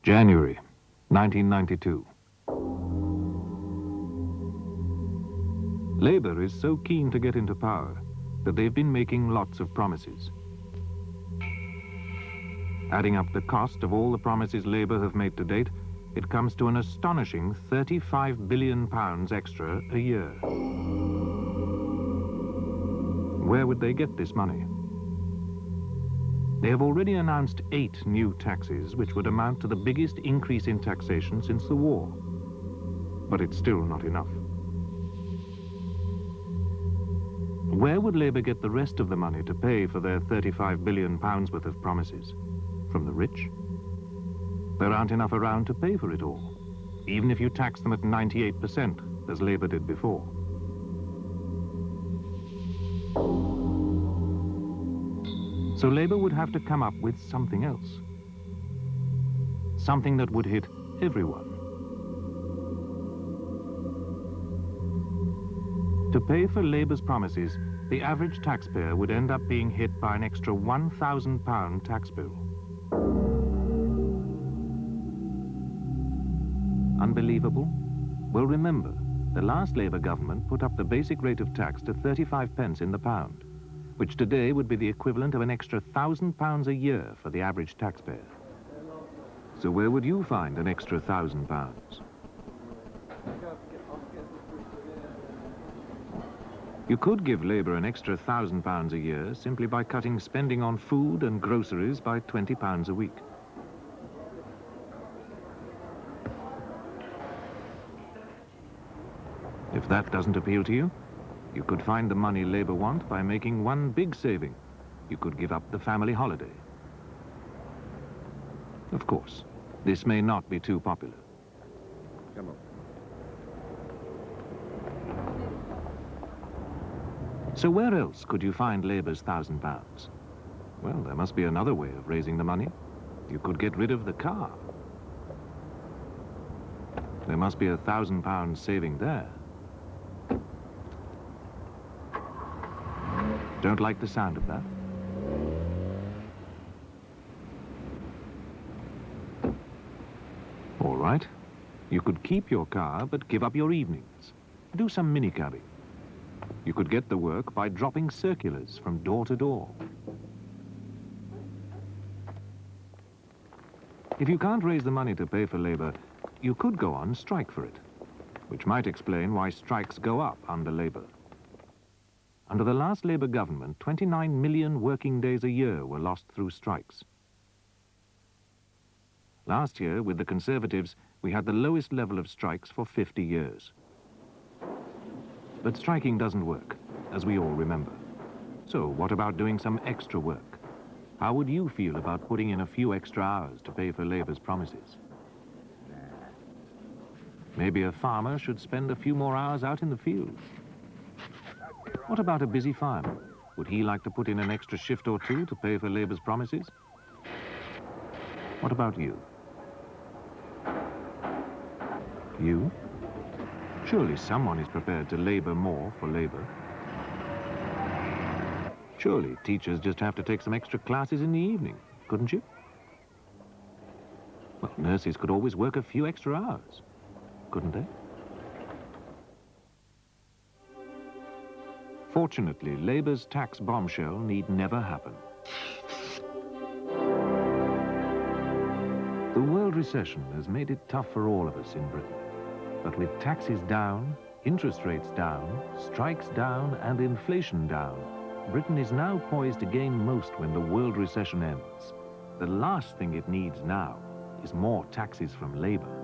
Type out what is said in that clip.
January 1992. Labour is so keen to get into power that they've been making lots of promises. Adding up the cost of all the promises Labour have made to date, it comes to an astonishing £35 billion extra a year. Where would they get this money? They have already announced 8 new taxes, which would amount to the biggest increase in taxation since the war. But it's still not enough. Where would Labour get the rest of the money to pay for their £35 billion worth of promises? From the rich? There aren't enough around to pay for it all, even if you tax them at 98%, as Labour did before. So Labour would have to come up with something else. Something that would hit everyone. To pay for Labour's promises, the average taxpayer would end up being hit by an extra £1,000 tax bill. Unbelievable? Well, remember, the last Labour government put up the basic rate of tax to 35p in the pound, which today would be the equivalent of an extra £1,000 a year for the average taxpayer. So where would you find an extra £1,000? You could give Labour an extra £1,000 a year simply by cutting spending on food and groceries by £20 a week. If that doesn't appeal to you, you could find the money Labour want by making one big saving. You could give up the family holiday. Of course, this may not be too popular. Come on. So where else could you find Labour's £1,000? Well, there must be another way of raising the money. You could get rid of the car. There must be £1,000 saving there. Don't like the sound of that? All right. You could keep your car, but give up your evenings. Do some minicabbing. You could get the work by dropping circulars from door to door. If you can't raise the money to pay for Labour, you could go on strike for it, which might explain why strikes go up under Labour. Under the last Labour government, 29 million working days a year were lost through strikes. Last year, with the Conservatives, we had the lowest level of strikes for 50 years. But striking doesn't work, as we all remember. So what about doing some extra work? How would you feel about putting in a few extra hours to pay for Labour's promises? Maybe a farmer should spend a few more hours out in the fields. What about a busy fireman? Would he like to put in an extra shift or two to pay for Labour's promises? What about you? You? Surely someone is prepared to labour more for Labour. Surely teachers just have to take some extra classes in the evening, couldn't you? Well, nurses could always work a few extra hours, couldn't they? Fortunately, Labour's tax bombshell need never happen. The world recession has made it tough for all of us in Britain. But with taxes down, interest rates down, strikes down, and inflation down, Britain is now poised to gain most when the world recession ends. The last thing it needs now is more taxes from Labour.